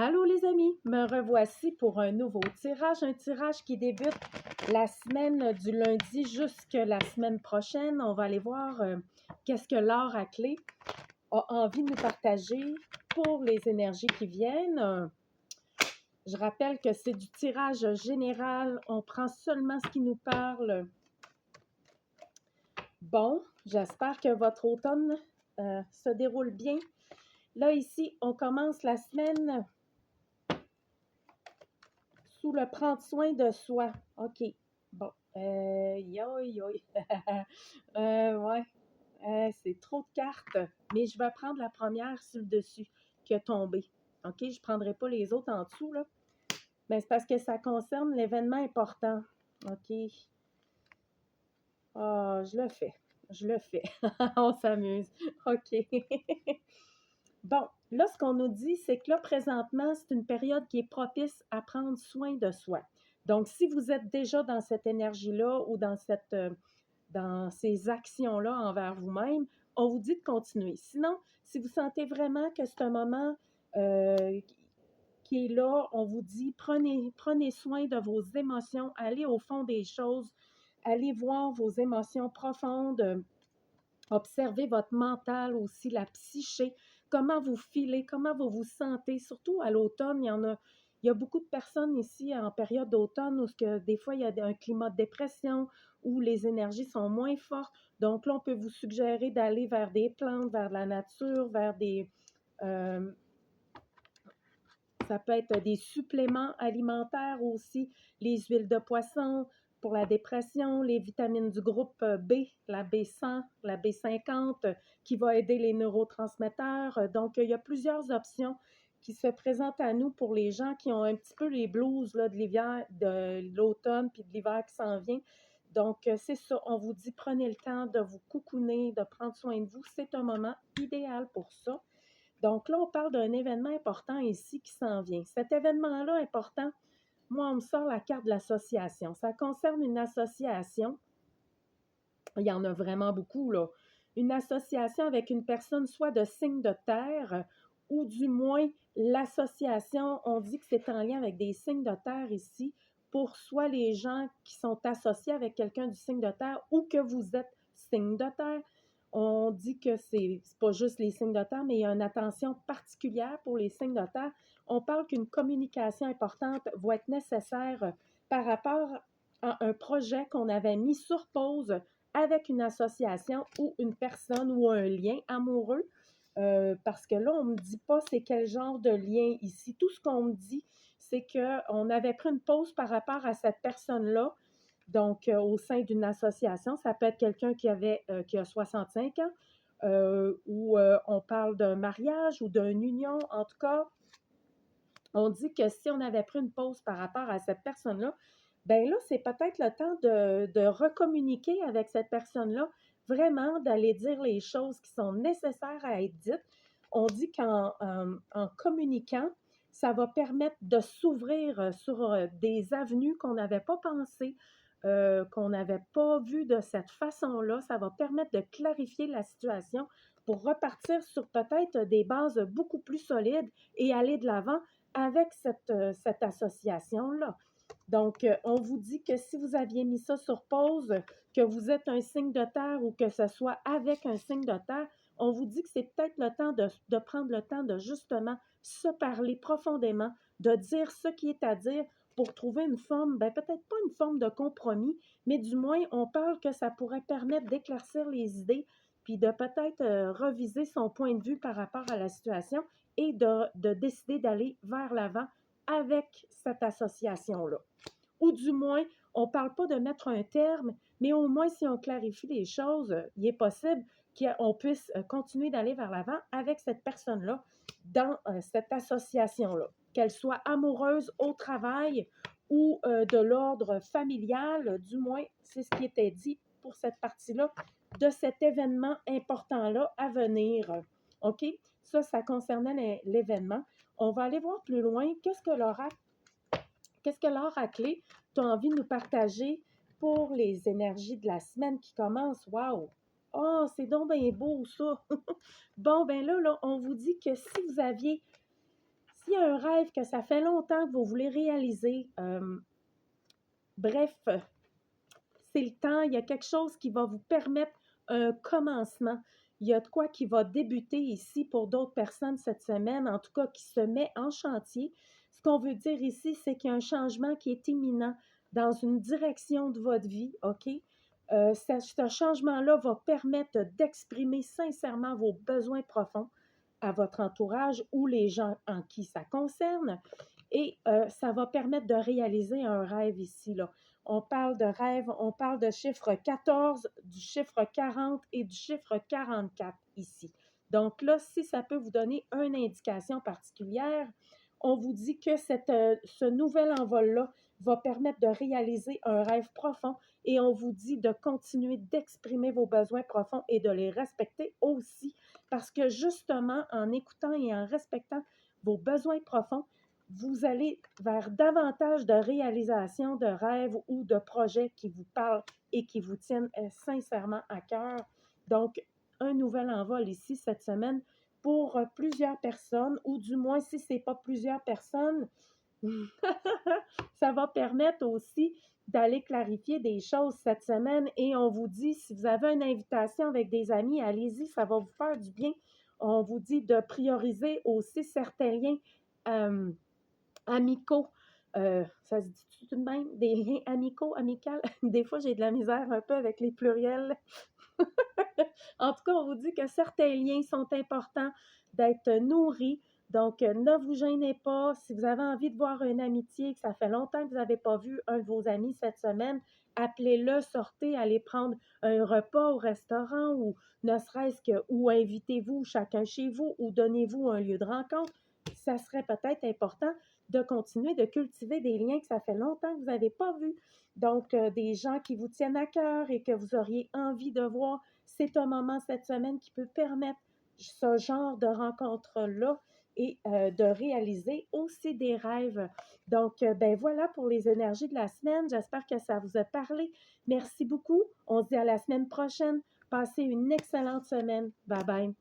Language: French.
Allô les amis, me revoici pour un nouveau un tirage qui débute la semaine du lundi jusqu'à la semaine prochaine. On va aller voir qu'est-ce que l'or à clé a envie de nous partager pour les énergies qui viennent. Je rappelle que c'est du tirage général, on prend seulement ce qui nous parle. Bon, j'espère que votre automne se déroule bien. Là ici, on commence la semaine sous le prendre soin de soi. OK. Bon. Ouais. C'est trop de cartes. Mais je vais prendre la première sur le dessus qui a tombé. OK? Je ne prendrai pas les autres en dessous, là. Mais c'est parce que ça concerne l'événement important. OK. Ah, je le fais. Je le fais. On s'amuse. OK. Bon, là, ce qu'on nous dit, c'est que là, présentement, c'est une période qui est propice à prendre soin de soi. Donc, si vous êtes déjà dans cette énergie-là ou dans ces actions-là envers vous-même, on vous dit de continuer. Sinon, si vous sentez vraiment que c'est un moment qui est là, on vous dit prenez soin de vos émotions, allez au fond des choses, allez voir vos émotions profondes. Observez votre mental aussi, la psyché, comment vous filez, comment vous vous sentez. Surtout à l'automne, il y a beaucoup de personnes ici en période d'automne où des fois il y a un climat de dépression, où les énergies sont moins fortes. Donc là, on peut vous suggérer d'aller vers des plantes, vers la nature, vers euh, ça peut être des suppléments alimentaires aussi, les huiles de poisson pour la dépression, les vitamines du groupe B, la B100, la B50, qui va aider les neurotransmetteurs. Donc, il y a plusieurs options qui se présentent à nous pour les gens qui ont un petit peu les blues là, de l'hiver, de l'automne puis de l'hiver qui s'en vient. Donc, c'est ça, on vous dit, prenez le temps de vous coucouner, de prendre soin de vous. C'est un moment idéal pour ça. Donc là, on parle d'un événement important ici qui s'en vient. Cet événement-là important, moi, on me sort la carte de l'association. Ça concerne une association. Il y en a vraiment beaucoup, là. Une association avec une personne soit de signe de terre ou du moins l'association, on dit que c'est en lien avec des signes de terre ici pour soit les gens qui sont associés avec quelqu'un du signe de terre ou que vous êtes signe de terre. On dit que c'est pas juste les signes de terre, mais il y a une attention particulière pour les signes de terre. On parle qu'une communication importante va être nécessaire par rapport à un projet qu'on avait mis sur pause avec une association ou une personne ou un lien amoureux. Parce que là, on ne me dit pas c'est quel genre de lien ici. Tout ce qu'on me dit, c'est qu'on avait pris une pause par rapport à cette personne-là. Donc, au sein d'une association, ça peut être quelqu'un qui a 65 ans, ou on parle d'un mariage ou d'une union. En tout cas, on dit que si on avait pris une pause par rapport à cette personne-là, ben là, c'est peut-être le temps de recommuniquer avec cette personne-là, vraiment d'aller dire les choses qui sont nécessaires à être dites. On dit en communiquant, ça va permettre de s'ouvrir sur des avenues qu'on n'avait pas pensées, qu'on n'avait pas vues de cette façon-là. Ça va permettre de clarifier la situation pour repartir sur peut-être des bases beaucoup plus solides et aller de l'avant avec cette association-là. Donc, on vous dit que si vous aviez mis ça sur pause, que vous êtes un signe de terre ou que ce soit avec un signe de terre, on vous dit que c'est peut-être le temps de prendre le temps de justement se parler profondément, de dire ce qui est à dire pour trouver une forme, ben peut-être pas une forme de compromis, mais du moins, on parle que ça pourrait permettre d'éclaircir les idées, puis de peut-être reviser son point de vue par rapport à la situation et de décider d'aller vers l'avant avec cette association-là. Ou du moins, on ne parle pas de mettre un terme, mais au moins si on clarifie les choses, il est possible qu'on puisse continuer d'aller vers l'avant avec cette personne-là dans cette association-là, qu'elle soit amoureuse au travail ou de l'ordre familial, du moins, c'est ce qui était dit pour cette partie-là de cet événement important-là à venir. OK? Ça concernait l'événement. On va aller voir plus loin. Qu'est-ce que l'oracle tu as envie de nous partager pour les énergies de la semaine qui commence? Wow! Oh, c'est donc bien beau, ça! Bon, ben là, on vous dit que s'il y a un rêve que ça fait longtemps que vous voulez réaliser. Bref, c'est le temps. Il y a quelque chose qui va vous permettre un commencement. Il y a de quoi qui va débuter ici pour d'autres personnes cette semaine, en tout cas qui se met en chantier. Ce qu'on veut dire ici, c'est qu'il y a un changement qui est imminent dans une direction de votre vie, OK? Ce changement-là va permettre d'exprimer sincèrement vos besoins profonds à votre entourage ou les gens en qui ça concerne. Et ça va permettre de réaliser un rêve ici, là. On parle de rêve, on parle de chiffre 14, du chiffre 40 et du chiffre 44 ici. Donc là, si ça peut vous donner une indication particulière, on vous dit que ce nouvel envol-là va permettre de réaliser un rêve profond et on vous dit de continuer d'exprimer vos besoins profonds et de les respecter aussi parce que justement, en écoutant et en respectant vos besoins profonds, vous allez vers davantage de réalisations de rêves ou de projets qui vous parlent et qui vous tiennent sincèrement à cœur. Donc, un nouvel envol ici cette semaine pour plusieurs personnes, ou du moins si ce n'est pas plusieurs personnes, ça va permettre aussi d'aller clarifier des choses cette semaine et on vous dit, si vous avez une invitation avec des amis, allez-y, ça va vous faire du bien. On vous dit de prioriser aussi certains liens amicaux. Ça se dit tout de même, des liens amicaux, amicales. Des fois, j'ai de la misère un peu avec les pluriels. En tout cas, on vous dit que certains liens sont importants d'être nourris. Donc, ne vous gênez pas. Si vous avez envie de voir une amitié, que ça fait longtemps que vous n'avez pas vu un de vos amis cette semaine, appelez-le, sortez, allez prendre un repas au restaurant ou ne serait-ce que, ou invitez-vous chacun chez vous ou donnez-vous un lieu de rencontre. Ça serait peut-être important de continuer de cultiver des liens que ça fait longtemps que vous n'avez pas vus. Donc, des gens qui vous tiennent à cœur et que vous auriez envie de voir, c'est un moment cette semaine qui peut permettre ce genre de rencontre-là et de réaliser aussi des rêves. Donc, ben voilà pour les énergies de la semaine. J'espère que ça vous a parlé. Merci beaucoup. On se dit à la semaine prochaine. Passez une excellente semaine. Bye bye.